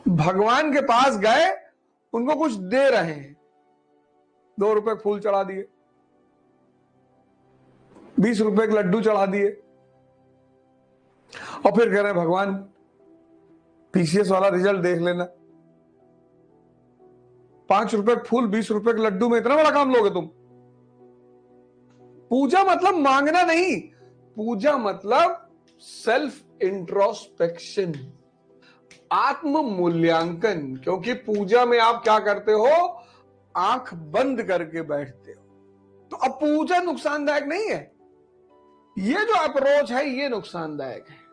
भगवान के पास गए, उनको कुछ दे रहे हैं, 2 रुपए फूल चढ़ा दिए, 20 रुपए के लड्डू चढ़ा दिए, और फिर कह रहे हैं भगवान पीसीएस वाला रिजल्ट देख लेना। 5 रुपए फूल 20 रुपए के लड्डू में इतना बड़ा काम लोगे तुम? पूजा मतलब मांगना नहीं, पूजा मतलब सेल्फ इंट्रोस्पेक्शन, आत्म मूल्यांकन। क्योंकि पूजा में आप क्या करते हो? आंख बंद करके बैठते हो। तो अब पूजा नुकसानदायक नहीं है, ये जो अप्रोच है ये नुकसानदायक है।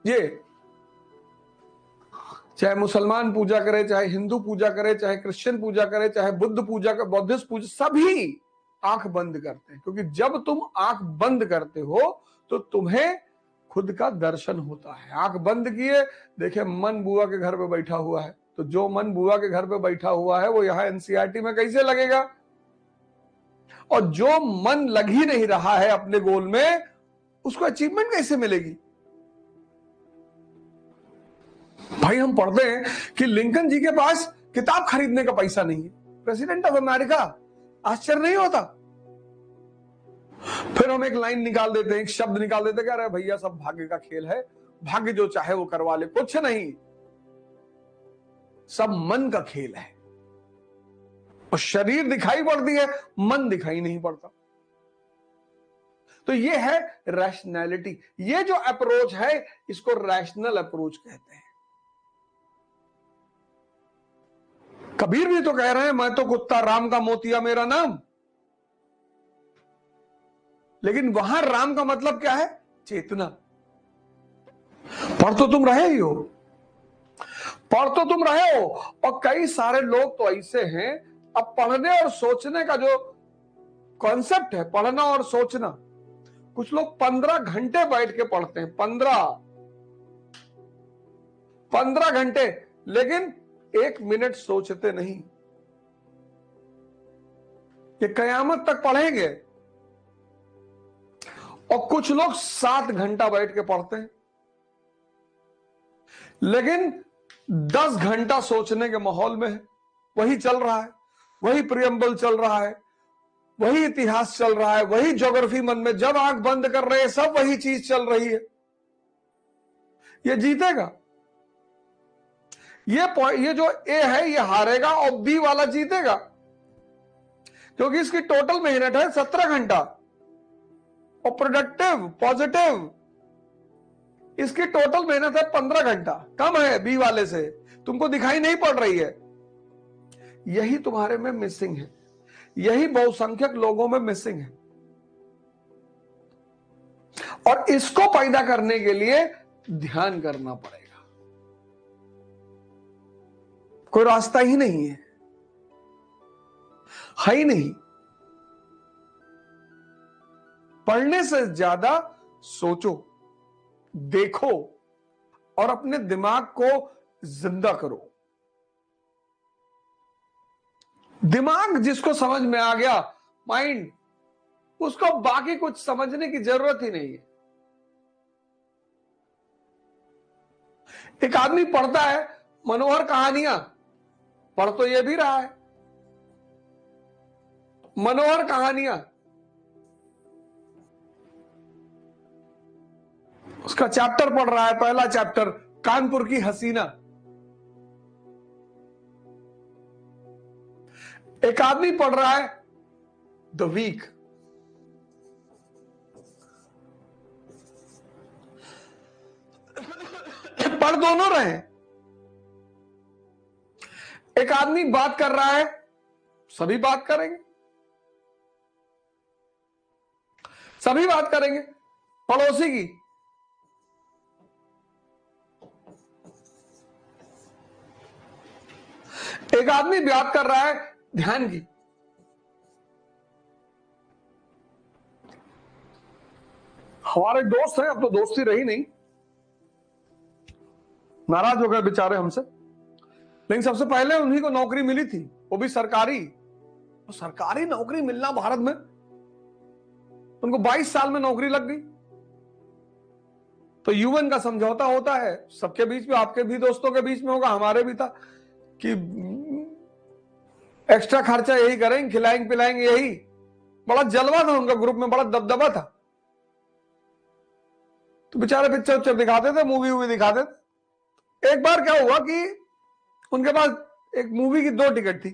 ये चाहे मुसलमान पूजा करे, चाहे हिंदू पूजा करे, चाहे क्रिश्चियन पूजा करे, चाहे बुद्ध पूजा करे, बौद्धिस्ट पूजा, सभी आंख बंद करते हैं। क्योंकि जब तुम आंख बंद करते हो तो तुम्हें खुद का दर्शन होता है। आंख बंद किए, देखे मन बुआ के घर पे बैठा हुआ है, तो जो मन बुआ के घर पे बैठा हुआ है वो यहां एनसीईआरटी में कैसे लगेगा? और जो मन लग ही नहीं रहा है अपने गोल में, उसको अचीवमेंट कैसे मिलेगी? भाई हम पढ़ते हैं कि लिंकन जी के पास किताब खरीदने का पैसा नहीं है, प्रेसिडेंट ऑफ अमेरिका। आश्चर्य नहीं होता? फिर हम एक लाइन निकाल देते हैं, एक शब्द निकाल देते हैं, अरे भैया सब भाग्य का खेल है, भाग्य जो चाहे वो करवा ले। कुछ नहीं, सब मन का खेल है। और शरीर दिखाई पड़ती है, मन दिखाई नहीं पड़ता। तो ये है रैशनैलिटी। ये जो अप्रोच है इसको रैशनल अप्रोच कहते हैं। कबीर भी तो कह रहे हैं, मैं तो कुत्ता राम का मोतिया मेरा नाम। लेकिन वहां राम का मतलब क्या है? चेतना। पढ़ तो तुम रहे ही हो, पढ़ तो तुम रहे हो। और कई सारे लोग तो ऐसे हैं, अब पढ़ने और सोचने का जो कॉन्सेप्ट है, पढ़ना और सोचना, कुछ लोग 15 घंटे बैठ के पढ़ते हैं, 15 घंटे, लेकिन 1 मिनट सोचते नहीं। ये कयामत तक पढ़ेंगे। और कुछ लोग 7 घंटा बैठ के पढ़ते हैं, लेकिन 10 घंटा सोचने के माहौल में है। वही चल रहा है, वही प्रियम्बल चल रहा है, वही इतिहास चल रहा है, वही ज्योग्राफी मन में जब आंख बंद कर रहे हैं सब वही चीज चल रही है। ये जीतेगा, ये जो ए है ये हारेगा और बी वाला जीतेगा, क्योंकि इसकी टोटल मेहनत है 17 घंटा और प्रोडक्टिव पॉजिटिव इसकी टोटल मेहनत है 15 घंटा। कम है बी वाले से, तुमको दिखाई नहीं पड़ रही है। यही तुम्हारे में मिसिंग है, यही बहुसंख्यक लोगों में मिसिंग है। और इसको पैदा करने के लिए ध्यान करना पड़ेगा, कोई रास्ता ही नहीं है ही नहीं। पढ़ने से ज्यादा सोचो, देखो और अपने दिमाग को जिंदा करो। दिमाग जिसको समझ में आ गया, माइंड, उसको बाकी कुछ समझने की जरूरत ही नहीं है। एक आदमी पढ़ता है मनोहर कहानियां, पढ़ तो ये भी रहा है मनोहर कहानियां, उसका चैप्टर पढ़ रहा है, पहला चैप्टर कानपुर की हसीना। एक आदमी पढ़ रहा है द वीक। पढ़ दोनों रहे। एक आदमी बात कर रहा है, सभी बात करेंगे, सभी बात करेंगे। पड़ोसी की, एक आदमी बात कर रहा है ध्यान की। हमारे दोस्त हैं, अब तो दोस्ती रही नहीं, नाराज हो गए बेचारे हमसे। लेकिन सबसे पहले उन्हीं को नौकरी मिली थी, वो भी सरकारी। तो सरकारी नौकरी मिलना भारत में, उनको 22 साल में नौकरी लग गई। तो यूएन का समझौता होता है सबके बीच में, आपके भी दोस्तों के बीच में होगा, हमारे भी था कि एक्स्ट्रा खर्चा यही करेंगे, खिलाएंगे पिलाएंगे यही। बड़ा जलवा था उनका, ग्रुप में बड़ा दबदबा था। तो बेचारे पिक्चर उच्चर दिखाते थे, मूवी वूवी दिखाते थे। एक बार क्या हुआ कि उनके पास एक मूवी की 2 टिकट थी,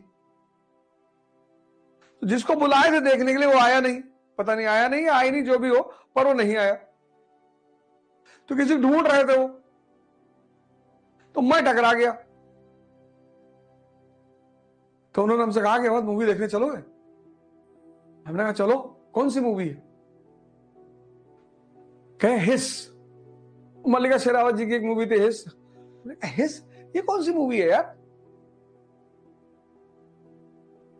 तो जिसको बुलाए थे देखने के लिए वो आया नहीं, पता नहीं आया नहीं, आई नहीं, जो भी हो, पर वो नहीं आया। तो किसी ढूंढ रहे थे वो, तो मैं टकरा गया। तो उन्होंने हमसे कहा कि मूवी देखने चलोगे? हमने कहा चलो। कौन सी मूवी है? कहे हिस। मल्लिका शेरावत जी की एक मूवी थी हिस। हिस ये कौन सी मूवी है यार?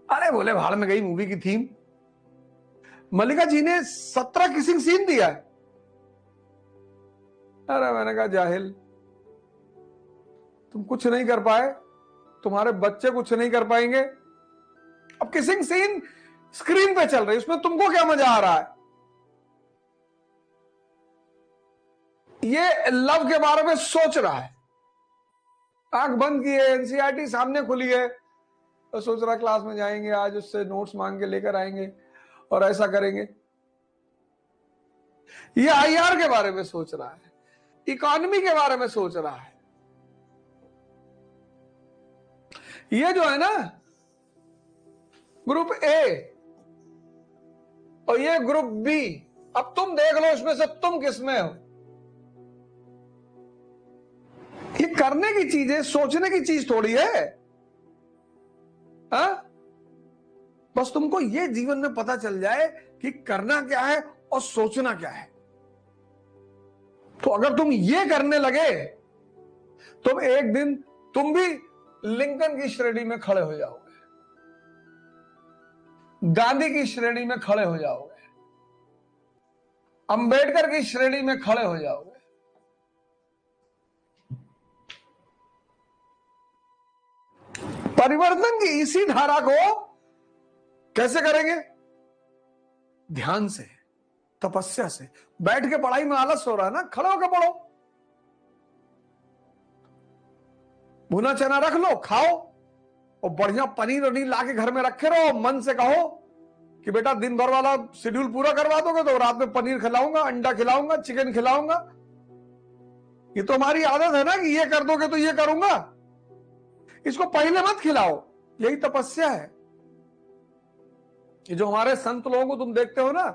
अरे बोले भाड़ में गई मूवी की थीम। मल्लिका जी ने 17 किसिंग सीन दिया है। अरे मैंने कहा जाहिल, तुम कुछ नहीं कर पाए, तुम्हारे बच्चे कुछ नहीं कर पाएंगे। अब किसिंग सीन स्क्रीन पे चल रही है, उसमें तुमको क्या मजा आ रहा है? ये लव के बारे में सोच रहा है, आंख बंद की है, एनसीईआरटी सामने खुली है, तो सोच रहा क्लास में जाएंगे आज, उससे नोट्स मांग के लेकर आएंगे और ऐसा करेंगे। ये आईआर के बारे में सोच रहा है, इकोनॉमी के बारे में सोच रहा है। ये जो है ना ग्रुप ए और ये ग्रुप बी, अब तुम देख लो इसमें से तुम किसमें हो। ये करने की चीज है, सोचने की चीज थोड़ी है। हा? बस तुमको ये जीवन में पता चल जाए कि करना क्या है और सोचना क्या है। तो अगर तुम ये करने लगे तो एक दिन तुम भी लिंकन की श्रेणी में खड़े हो जाओगे, गांधी की श्रेणी में खड़े हो जाओगे, अंबेडकर की श्रेणी में खड़े हो जाओगे। परिवर्तन की इसी धारा को कैसे करेंगे? ध्यान से, तपस्या से। बैठ के पढ़ाई में आलस हो रहा है ना, खड़े होकर पढ़ो। भुना चना रख लो, खाओ, और बढ़िया पनीर वनीर लाके घर में रखे रहो। मन से कहो कि बेटा दिन भर वाला शेड्यूल पूरा करवा दोगे तो रात में पनीर खिलाऊंगा, अंडा खिलाऊंगा, चिकन खिलाऊंगा। ये तो हमारी आदत है ना कि ये कर दोगे तो ये करूंगा। इसको पहले मत खिलाओ, यही तपस्या है। ये जो हमारे संत लोगों को तुम देखते हो ना,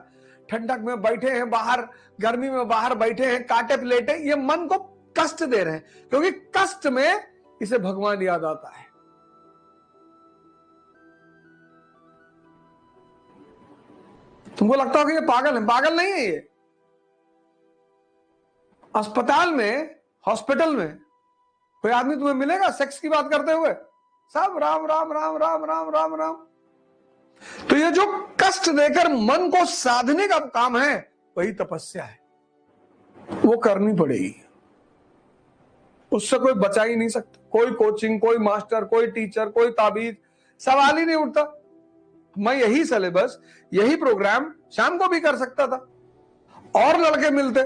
ठंडक में बैठे हैं बाहर, गर्मी में बाहर बैठे हैं, कांटे प्लेटे, ये मन को कष्ट दे रहे हैं, क्योंकि कष्ट में इसे भगवान याद आता है। तुमको लगता हो कि ये पागल है, पागल नहीं है ये। अस्पताल में, हॉस्पिटल में कोई आदमी तुम्हें मिलेगा सेक्स की बात करते हुए? सब राम राम राम राम राम राम राम। तो ये जो कष्ट देकर मन को साधने का काम है, वही तपस्या है। वो करनी पड़ेगी, उससे कोई बचा ही नहीं सकता। कोई कोचिंग, कोई मास्टर, कोई टीचर, कोई ताबीज, सवाल ही नहीं उठता। मैं यही सिलेबस, यही प्रोग्राम शाम को भी कर सकता था, और लड़के मिलते।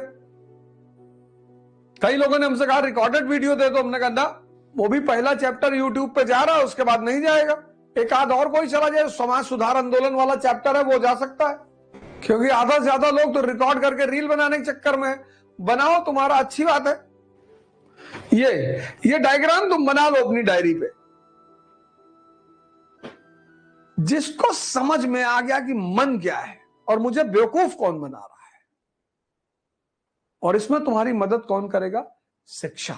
कई लोगों ने हमसे कहा रिकॉर्डेड वीडियो दे दो, हमने कहा ना, वो भी पहला चैप्टर यूट्यूब पे जा रहा है, उसके बाद नहीं जाएगा। एक आध और कोई चला जाए, समाज सुधार आंदोलन वाला चैप्टर है, वो जा सकता है। क्योंकि आधा से ज्यादा लोग तो रिकॉर्ड करके रील बनाने के चक्कर में है। बनाओ, तुम्हारा अच्छी बात है। ये डायग्राम तुम बना लो अपनी डायरी पे। जिसको समझ में आ गया कि मन क्या है और मुझे बेवकूफ कौन बना रहा है, और इसमें तुम्हारी मदद कौन करेगा? शिक्षा।